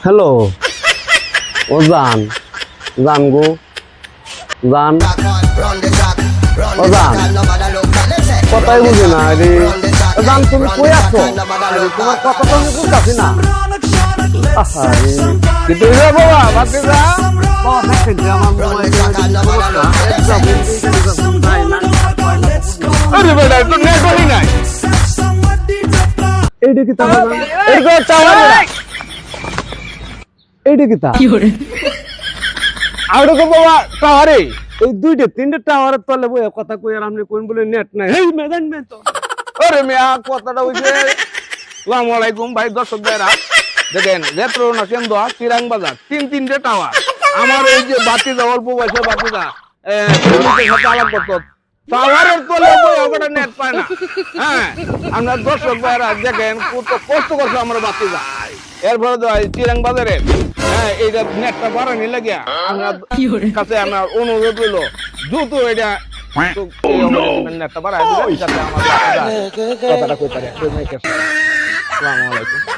Hello ও জান জান গো জান ও জান কথাই বুঝি না রে জান তুমি কই আছো তোমার কথা তো আমি বুঝতেছি না কিন্তু রে বাবা বাদে যা বাবা দেখেন যে আমার আরে বেটা তো নেট করি নাই এইটা কি তাহলে এইটা টাওয়ার এইটা কি তা আর তো বাবা টাওয়ারে এই দুইটা তিনটা টাওয়ারের তলে বইয়া কথা কই আর আপনি কোন বলে নেট নাই এই মেদান মে তো আরে মিয়া কথাটা হইছে আসসালামু আলাইকুম ভাই দর্শক ভাইরা দেখেন রেট্রো না কেন্দ্র চিরাং বাজার তিনটে টাওয়ার আমার এই যে বাতি দেওয়ার বয়সে বাতি দা সাথে আলাপ করতে টাওয়ারের তলে বইয়া ওটা নেট পায় না হ্যাঁ আমরা দর্শক ভাইরা দেখেন কত কষ্ট করছে আমার বাতি দা এরপরে তো চিরাং বাজারে হ্যাঁ এইটা নেটটা বাড়ানি লাগিয়া আমরা কাছে আমার অনুরোধ হইলো দ্রুত এটা নেটটা বাড়াই দিবেন যাতে আমার কথাটা কই পারে আসসালামু আলাইকুম।